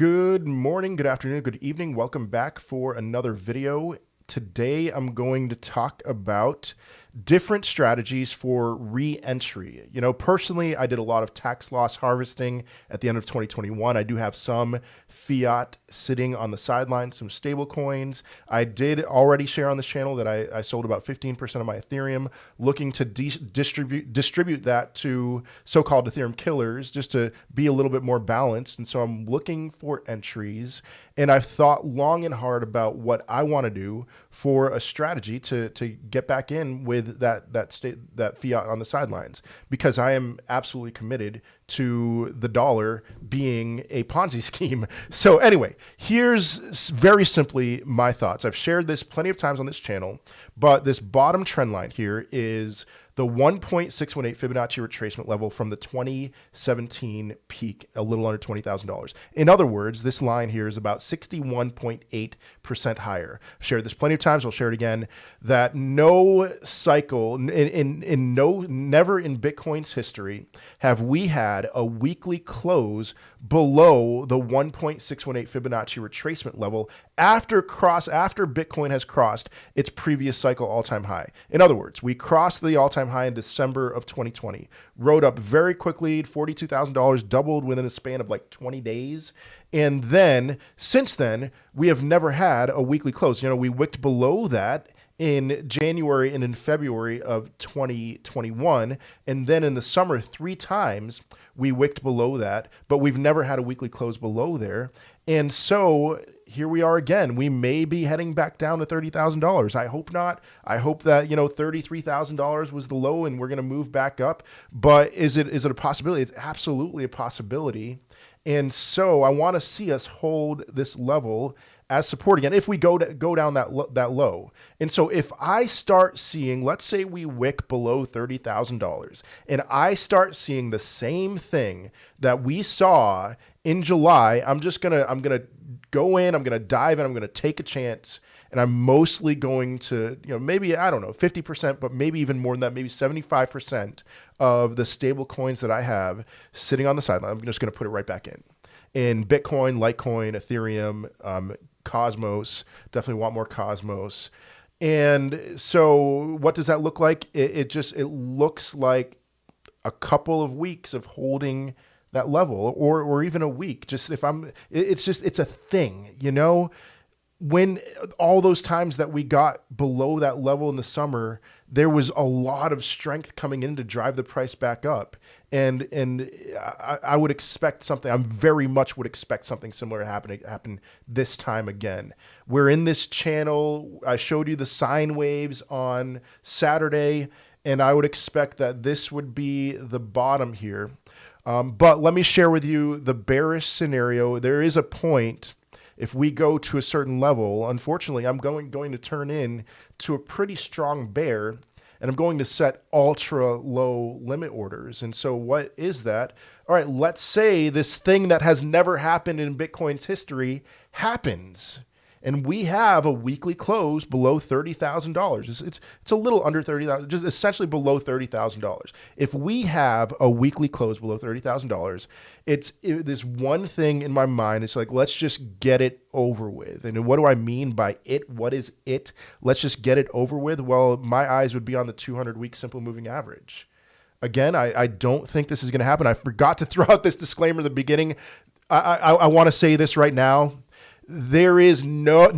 Good morning, good afternoon, good evening. Welcome back for another video. Today I'm going to talk about different strategies for re-entry. Personally, I did a lot of tax loss harvesting at the end of 2021. I do have some fiat sitting on the sidelines, some stable coins. I did already share on this channel that I sold about 15% of my Ethereum, looking to distribute that to so-called Ethereum killers just to be a little bit more balanced. And so I'm looking for entries, and I've thought long and hard about what I want to do for a strategy to get back in with that fiat on the sidelines, because I am absolutely committed to the dollar being a Ponzi scheme. So anyway, here's very simply my thoughts. I've shared this plenty of times on this channel, but this bottom trend line here is the 1.618 Fibonacci retracement level from the 2017 peak, a little under $20,000. In other words, this line here is about 61.8% higher. I've shared this plenty of times. I'll share it again, that no cycle, never in Bitcoin's history have we had a weekly close below the 1.618 Fibonacci retracement level after Bitcoin has crossed its previous cycle all-time high. In other words, we crossed the all-time high in December of 2020, rode up very quickly, $42,000, doubled within a span of like 20 days. And then since then, we have never had a weekly close. We wicked below that in January and in February of 2021. And then in the summer, 3 times we wicked below that, but we've never had a weekly close below there. And so here we are again. We may be heading back down to $30,000. I hope not. I hope that, $33,000 was the low and we're going to move back up. But is it a possibility? It's absolutely a possibility. And so I want to see us hold this level as support again if we go down that low. And so if I start seeing, let's say we wick below $30,000, and I start seeing the same thing that we saw in July, I'm gonna go in, I'm gonna dive in, I'm gonna take a chance, and I'm mostly going to, maybe, I don't know, 50%, but maybe even more than that, maybe 75% of the stable coins that I have sitting on the sideline, I'm just gonna put it right back in Bitcoin, Litecoin, Ethereum, Cosmos. Definitely want more Cosmos. And so what does that look like? It looks like a couple of weeks of holding that level, or even a week. It's a thing, when all those times that we got below that level in the summer, there was a lot of strength coming in to drive the price back up. And I would expect something, I very much would expect something similar to happen this time again. We're in this channel, I showed you the sine waves on Saturday, and I would expect that this would be the bottom here. But let me share with you the bearish scenario. There is a point, if we go to a certain level, unfortunately, I'm going to turn in to a pretty strong bear, and I'm going to set ultra low limit orders. And so what is that? All right, let's say this thing that has never happened in Bitcoin's history happens, and we have a weekly close below $30,000. It's a little under $30,000, just essentially below $30,000. If we have a weekly close below $30,000, this one thing in my mind. It's like, let's just get it over with. And what do I mean by it? What is it? Let's just get it over with. Well, my eyes would be on the 200-week simple moving average. Again, I don't think this is going to happen. I forgot to throw out this disclaimer at the beginning. I want to say this right now. There is no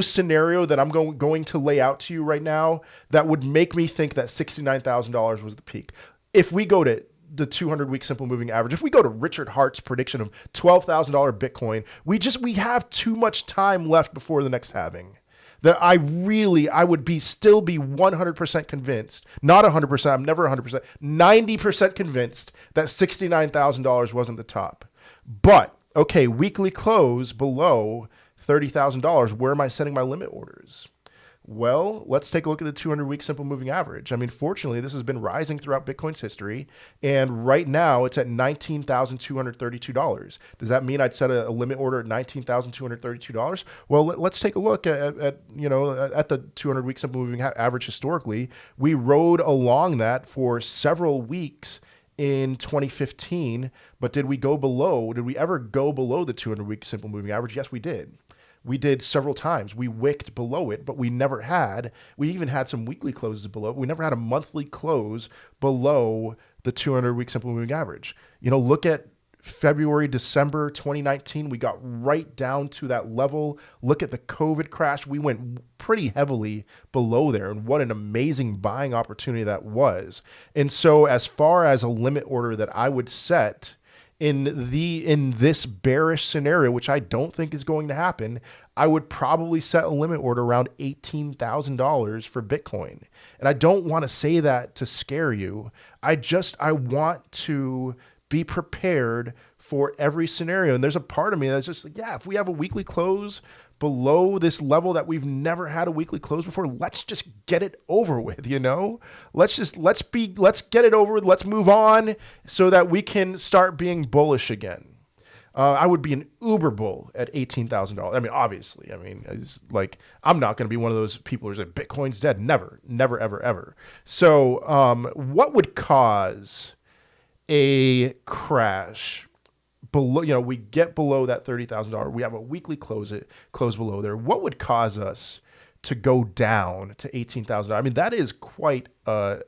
scenario that I'm going to lay out to you right now that would make me think that $69,000 was the peak. If we go to the 200-week simple moving average, if we go to Richard Hart's prediction of $12,000 Bitcoin, we have too much time left before the next halving. That I would still be 100% convinced, not 100%, I'm never 100%, 90% convinced that $69,000 wasn't the top. But okay, weekly close below $30,000. Where am I setting my limit orders? Well, let's take a look at the 200-week simple moving average. I mean, fortunately, this has been rising throughout Bitcoin's history, and right now it's at $19,232. Does that mean I'd set a limit order at $19,232? Well, let's take a look at the 200-week simple moving average historically. We rode along that for several weeks in 2015, but did we go below? Did we ever go below the 200-week simple moving average? Yes, we did. We did several times. We wicked below it, but we never had. We even had some weekly closes below it. We never had a monthly close below the 200-week simple moving average. Look at February, December 2019, we got right down to that level. Look at the COVID crash. We went pretty heavily below there, and what an amazing buying opportunity that was. And so as far as a limit order that I would set in this bearish scenario, which I don't think is going to happen, I would probably set a limit order around $18,000 for Bitcoin. And I don't want to say that to scare you. I want to be prepared for every scenario. And there's a part of me that's just like, yeah, if we have a weekly close below this level that we've never had a weekly close before, let's just get it over with, Let's get it over with. Let's move on so that we can start being bullish again. I would be an uber bull at $18,000. I mean, obviously, it's like, I'm not going to be one of those people who's like, Bitcoin's dead. Never, never, ever, ever. So what would cause a crash below, we get below that $30,000. We have a weekly close below there. What would cause us to go down to $18,000? That is quite a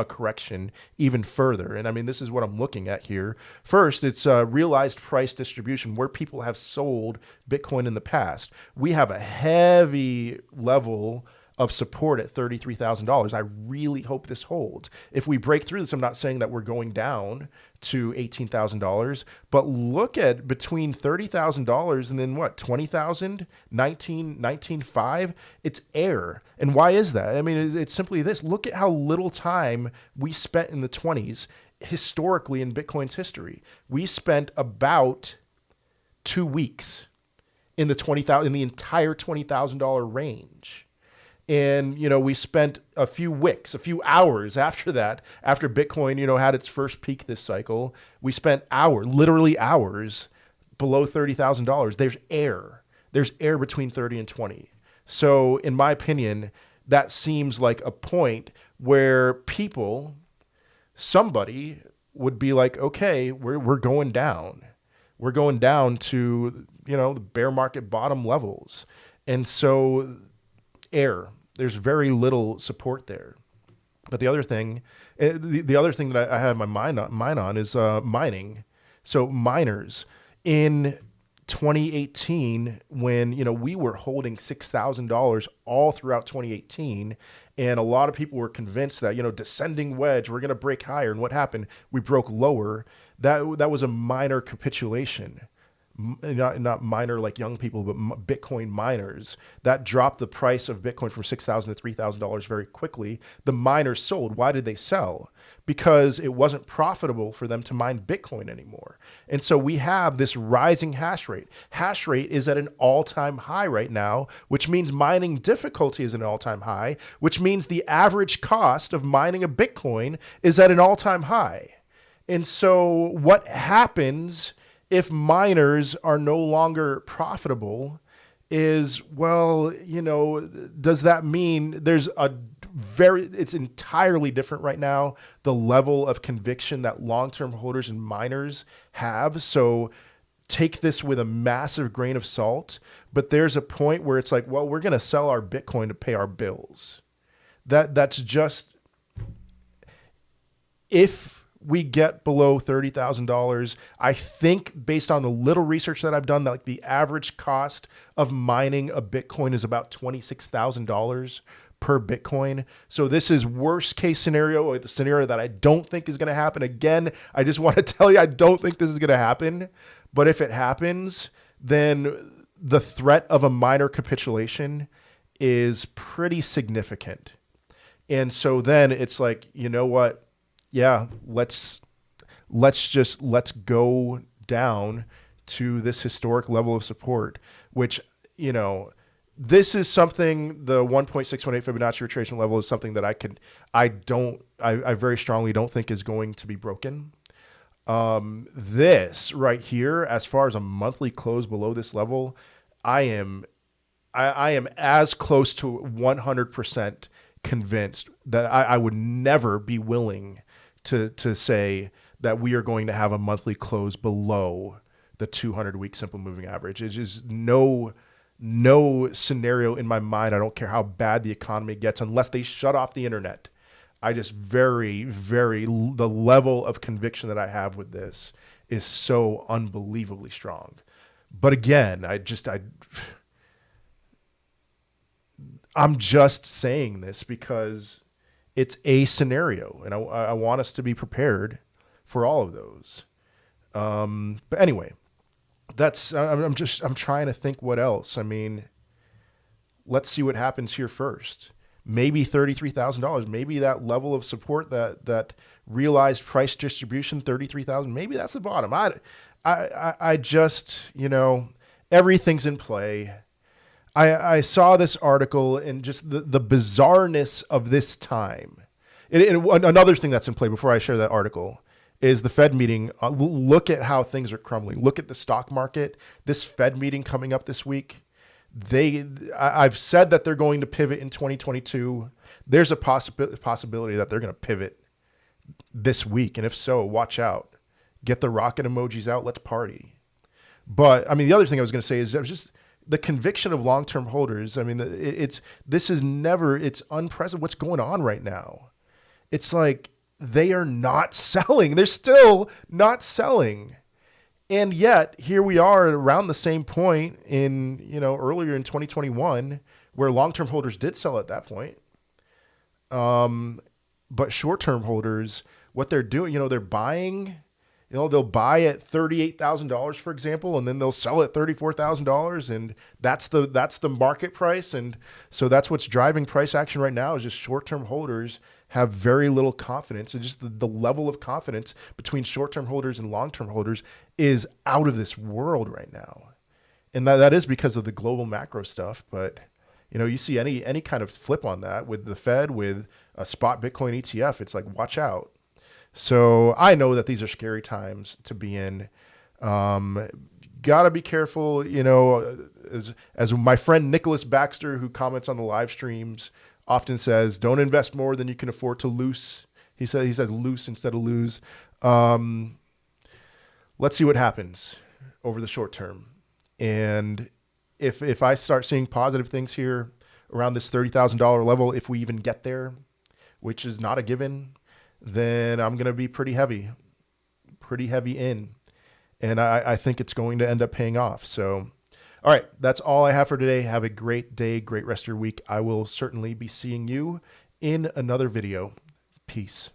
correction even further. And this is what I'm looking at here. First, it's a realized price distribution where people have sold Bitcoin in the past. We have a heavy level of support at $33,000. I really hope this holds. If we break through this, I'm not saying that we're going down to $18,000, but look at between $30,000 and then what, 20,000, 19.5, it's air. And why is that? It's simply this. Look at how little time we spent in the 20s historically in Bitcoin's history. We spent about 2 weeks in the entire $20,000 range. And, we spent a few hours after that, after Bitcoin, had its first peak this cycle. We spent literally hours below $30,000. There's air between 30 and 20. So in my opinion, that seems like a point where somebody would be like, okay, we're going down. We're going down to, the bear market bottom levels. And so there's very little support there. But the other thing that I have my mind on is mining. So miners in 2018, when we were holding $6,000 all throughout 2018, and a lot of people were convinced that descending wedge, we're going to break higher. And what happened? We broke lower. That was a minor capitulation. Not minor like young people, but Bitcoin miners. That dropped the price of Bitcoin from $6,000 to $3,000 very quickly. The miners sold. Why did they sell? Because it wasn't profitable for them to mine Bitcoin anymore. And so we have this rising hash rate. Hash rate is at an all-time high right now, which means mining difficulty is at an all-time high, which means the average cost of mining a Bitcoin is at an all-time high. And so what happens if miners are no longer profitable is, does that mean it's entirely different right now, the level of conviction that long-term holders and miners have. So take this with a massive grain of salt, but there's a point where it's like, well, we're going to sell our Bitcoin to pay our bills. That's just, if we get below $30,000, I think based on the little research that I've done, that like the average cost of mining a Bitcoin is about $26,000 per Bitcoin. So this is worst case scenario, or the scenario that I don't think is going to happen. Again, I just want to tell you, I don't think this is going to happen. But if it happens, then the threat of a minor capitulation is pretty significant. And so then it's like, you know what? Yeah, let's go down to this historic level of support, which, this is something, the 1.618 Fibonacci retracement level is something that I very strongly don't think is going to be broken. This right here, as far as a monthly close below this level, I am as close to 100% convinced that I would never be willing to say that we are going to have a monthly close below the 200-week simple moving average. It's just no scenario in my mind. I don't care how bad the economy gets, unless they shut off the internet. I just the level of conviction that I have with this is so unbelievably strong. But again, I'm just saying this because it's a scenario, and I want us to be prepared for all of those. But anyway, I'm trying to think what else. I mean, let's see what happens here first. Maybe $33,000. Maybe that level of support, that realized price distribution, 33,000. Maybe that's the bottom. I just, everything's in play. I saw this article and just the bizarreness of this time. Another thing that's in play before I share that article is the Fed meeting. Look at how things are crumbling. Look at the stock market. This Fed meeting coming up this week. I've said that they're going to pivot in 2022. There's a possibility that they're going to pivot this week. And if so, watch out. Get the rocket emojis out. Let's party. But I mean, the other thing I was going to say is just the conviction of long-term holders. I mean, it's unprecedented what's going on right now. It's like they are not selling. They're still not selling. And yet here we are around the same point earlier in 2021 where long-term holders did sell at that point. But short-term holders, what they're doing, they're buying, they'll buy at $38,000, for example, and then they'll sell at $34,000. And that's the market price. And so that's what's driving price action right now, is just short-term holders have very little confidence. And just the level of confidence between short-term holders and long-term holders is out of this world right now. And that is because of the global macro stuff. But, you see any kind of flip on that with the Fed, with a spot Bitcoin ETF, it's like, watch out. So I know that these are scary times to be in. Gotta be careful, as my friend Nicholas Baxter, who comments on the live streams, often says, don't invest more than you can afford to lose. He says loose instead of lose. Let's see what happens over the short term. And if I start seeing positive things here around this $30,000 level, if we even get there, which is not a given, then I'm going to be pretty heavy in. And I think it's going to end up paying off. So, all right, that's all I have for today. Have a great day, great rest of your week. I will certainly be seeing you in another video. Peace.